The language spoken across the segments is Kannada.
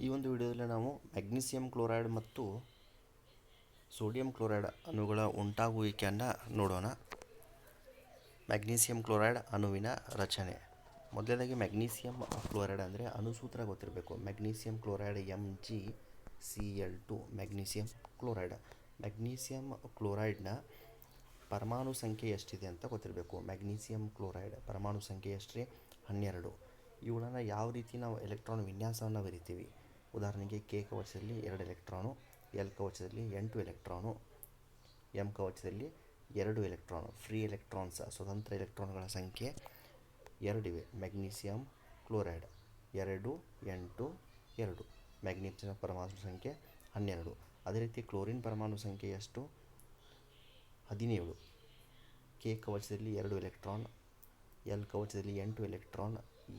ಈ ಒಂದು ವಿಡಿಯೋದಲ್ಲಿ ನಾವು ಮ್ಯಾಗ್ನೀಸಿಯಂ ಕ್ಲೋರೈಡ್ ಮತ್ತು ಸೋಡಿಯಂ ಕ್ಲೋರೈಡ್ ಅಣುಗಳ ಉಂಟಾಗುವಿಕೆಯನ್ನು ನೋಡೋಣ. ಮ್ಯಾಗ್ನೀಸಿಯಂ ಕ್ಲೋರೈಡ್ ಅಣುವಿನ ರಚನೆ. ಮೊದಲನೇದಾಗಿ ಮ್ಯಾಗ್ನೀಸಿಯಂ ಕ್ಲೋರೈಡ್ ಅಂದರೆ ಅಣುಸೂತ್ರ ಗೊತ್ತಿರಬೇಕು. Magnesium chloride MgCl2 magnesium chloride. Magnesium ಕ್ಲೋರೈಡ್ನ ಪರಮಾಣು ಸಂಖ್ಯೆ ಎಷ್ಟಿದೆ ಅಂತ ಗೊತ್ತಿರಬೇಕು. ಮ್ಯಾಗ್ನೀಸಿಯಂ ಕ್ಲೋರೈಡ್ ಪರಮಾಣು ಸಂಖ್ಯೆ ಎಷ್ಟ್ರಿ? 12. ಇವುಗಳನ್ನು ಯಾವ ರೀತಿ ನಾವು ಎಲೆಕ್ಟ್ರಾನ್ ವಿನ್ಯಾಸವನ್ನು ಬರಿತೀವಿ? ಉದಾಹರಣೆಗೆ ಕೆ ಕವಚದಲ್ಲಿ 2 ಎಲೆಕ್ಟ್ರಾನು, ಎಲ್ ಕವಚದಲ್ಲಿ 8 ಎಲೆಕ್ಟ್ರಾನು, ಎಂ ಕವಚದಲ್ಲಿ 2 ಎಲೆಕ್ಟ್ರಾನು. ಫ್ರೀ ಎಲೆಕ್ಟ್ರಾನ್ಸ್ ಸ್ವತಂತ್ರ ಎಲೆಕ್ಟ್ರಾನ್ಗಳ ಸಂಖ್ಯೆ 2 ಇವೆ. Magnesium chloride 2, 8, 2. ಮ್ಯಾಗ್ನೀಸಿಯಂ ಪರಮಾಣು ಸಂಖ್ಯೆ 12. ಅದೇ ರೀತಿ ಕ್ಲೋರಿನ್ ಪರಮಾಣು ಸಂಖ್ಯೆ ಎಷ್ಟು? 17. ಕೆ ಕವಚದಲ್ಲಿ 2 ಎಲೆಕ್ಟ್ರಾನ್, ಎಲ್ ಕವಚದಲ್ಲಿ 8 ಎಲೆಕ್ಟ್ರಾನ್,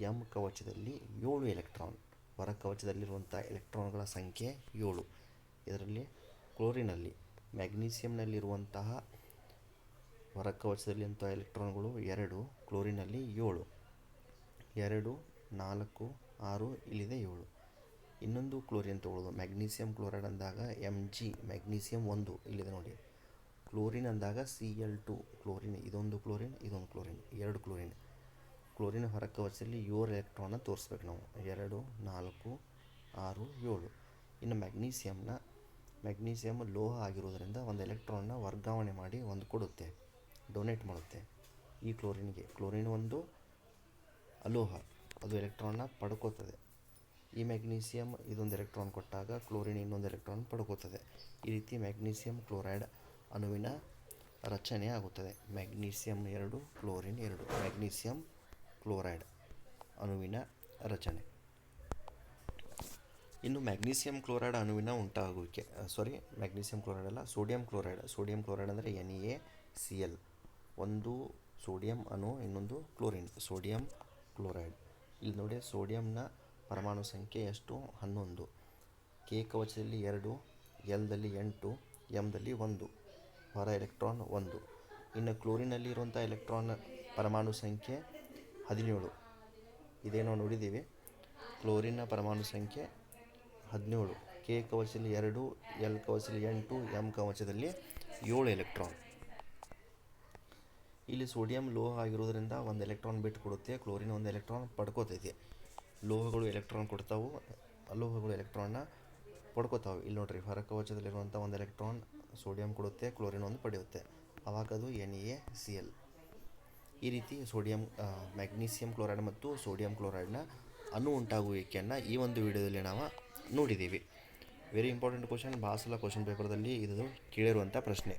ಎಂ ಕವಚದಲ್ಲಿ 7 ಎಲೆಕ್ಟ್ರಾನ್. ಹೊರ ಕವಚದಲ್ಲಿರುವಂಥ ಎಲೆಕ್ಟ್ರಾನ್ಗಳ ಸಂಖ್ಯೆ 7. ಇದರಲ್ಲಿ ಕ್ಲೋರಿನಲ್ಲಿ ಮ್ಯಾಗ್ನೀಸಿಯಂನಲ್ಲಿರುವಂತಹ ಹೊರ ಕವಚದಲ್ಲಿರುವಂಥ ಎಲೆಕ್ಟ್ರಾನ್ಗಳು 2, ಕ್ಲೋರಿನಲ್ಲಿ 7. 2, 4, 6, ಇಲ್ಲಿದೆ 7. ಇನ್ನೊಂದು ಕ್ಲೋರಿನ್ ತಗೊಳ್ಳೋದು. ಮ್ಯಾಗ್ನೀಸಿಯಂ ಕ್ಲೋರೈಡ್ ಅಂದಾಗ Mg ಮ್ಯಾಗ್ನೀಸಿಯಂ 1 ಇಲ್ಲಿದೆ ನೋಡಿ. ಕ್ಲೋರಿನ್ ಅಂದಾಗ Cl2 ಕ್ಲೋರಿನ್, ಇದೊಂದು ಕ್ಲೋರಿನ್, ಇದೊಂದು ಕ್ಲೋರಿನ್, 2 ಕ್ಲೋರಿನ್. ಕ್ಲೋರಿನ್ ಹೊರ ಕವಚದಲ್ಲಿ 7 ಎಲೆಕ್ಟ್ರಾನ್ನ ತೋರಿಸ್ಬೇಕು ನಾವು. 2, 4, 6, 7. ಇನ್ನು ಮ್ಯಾಗ್ನೀಸಿಯಂ ಲೋಹ ಆಗಿರೋದರಿಂದ ಒಂದು ಎಲೆಕ್ಟ್ರಾನ್ನ ವರ್ಗಾವಣೆ ಮಾಡಿ ಒಂದು ಕೊಡುತ್ತೆ, ಡೊನೇಟ್ ಮಾಡುತ್ತೆ ಈ ಕ್ಲೋರಿನ್ಗೆ. ಕ್ಲೋರಿನ್ ಒಂದು ಅಲೋಹ, ಅದು ಎಲೆಕ್ಟ್ರಾನ್ನ ಪಡ್ಕೋತದೆ. ಈ ಮ್ಯಾಗ್ನೀಸಿಯಂ ಇದೊಂದು ಎಲೆಕ್ಟ್ರಾನ್ ಕೊಟ್ಟಾಗ ಕ್ಲೋರಿನ್ ಇನ್ನೊಂದು ಎಲೆಕ್ಟ್ರಾನ್ ಪಡ್ಕೋತದೆ. ಈ ರೀತಿ ಮ್ಯಾಗ್ನೀಸಿಯಂ ಕ್ಲೋರೈಡ್ ಅಣುವಿನ ರಚನೆ ಆಗುತ್ತದೆ. Magnesium 2, chlorine 2. ಮ್ಯಾಗ್ನೀಸಿಯಂ ಕ್ಲೋರೈಡ್ ಅಣುವಿನ ರಚನೆ. ಇನ್ನು ಮ್ಯಾಗ್ನೀಸಿಯಂ ಕ್ಲೋರೈಡ್ ಅಣುವಿನ ಉಂಟಾಗುವಿಕೆ. ಮ್ಯಾಗ್ನೀಸಿಯಂ ಕ್ಲೋರೈಡ್ ಅಲ್ಲ, ಸೋಡಿಯಂ ಕ್ಲೋರೈಡ್. ಸೋಡಿಯಂ ಕ್ಲೋರೈಡ್ ಅಂದರೆ NaCl. ಒಂದು ಸೋಡಿಯಂ ಅಣು, ಇನ್ನೊಂದು ಕ್ಲೋರಿನ್. ಸೋಡಿಯಂ ಕ್ಲೋರೈಡ್ ಇಲ್ಲಿ ನೋಡಿ. ಸೋಡಿಯಂನ ಪರಮಾಣು ಸಂಖ್ಯೆ ಎಷ್ಟು? 11. ಕೆ ಕವಚದಲ್ಲಿ 2, ಎಲ್ದಲ್ಲಿ 8, ಎಂದಲ್ಲಿ 1. ಹೊರ ಎಲೆಕ್ಟ್ರಾನ್ 1. ಇನ್ನು ಕ್ಲೋರಿನಲ್ಲಿ ಇರುವಂಥ ಎಲೆಕ್ಟ್ರಾನ್ ಪರಮಾಣು ಸಂಖ್ಯೆ 17. ಇದೇನೋ ನೋಡಿದ್ದೀವಿ. ಕ್ಲೋರಿನ್ನ ಪರಮಾಣು ಸಂಖ್ಯೆ 17. ಕೆ ಕವಚದಲ್ಲಿ 2, ಎಲ್ ಕವಚದಲ್ಲಿ 8, ಎಂ ಕವಚದಲ್ಲಿ 7 ಎಲೆಕ್ಟ್ರಾನ್. ಇಲ್ಲಿ ಸೋಡಿಯಂ ಲೋಹ ಆಗಿರೋದ್ರಿಂದ ಒಂದು ಎಲೆಕ್ಟ್ರಾನ್ ಬಿಟ್ಟು ಕೊಡುತ್ತೆ, ಕ್ಲೋರಿನ್ ಒಂದು ಎಲೆಕ್ಟ್ರಾನ್ ಪಡ್ಕೋತೈತಿ. ಲೋಹಗಳು ಎಲೆಕ್ಟ್ರಾನ್ ಕೊಡ್ತಾವೆ, ಅಲೋಹಗಳು ಎಲೆಕ್ಟ್ರಾನ್ನ ಪಡ್ಕೋತಾವೆ. ಇಲ್ಲಿ ನೋಡ್ರಿ, ಹೊರ ಕವಚದಲ್ಲಿರುವಂಥ ಒಂದು ಎಲೆಕ್ಟ್ರಾನ್ ಸೋಡಿಯಂ ಕೊಡುತ್ತೆ, ಕ್ಲೋರಿನ್ ಒಂದು ಪಡೆಯುತ್ತೆ. ಆವಾಗ ಅದು NaCl. ಈ ರೀತಿ ಮ್ಯಾಗ್ನೀಸಿಯಂ ಕ್ಲೋರೈಡ್ ಮತ್ತು ಸೋಡಿಯಂ ಕ್ಲೋರೈಡ್ನ ಅಣು ಉಂಟಾಗುವಿಕೆಯನ್ನು ಈ ಒಂದು ವಿಡಿಯೋದಲ್ಲಿ ನಾವು ನೋಡಿದ್ದೀವಿ. Very important question. ಭಾಳ ಸಲ ಕ್ವಶನ್ ಪೇಪರ್ದಲ್ಲಿ ಇದು ಕೇಳಿರುವಂಥ ಪ್ರಶ್ನೆ.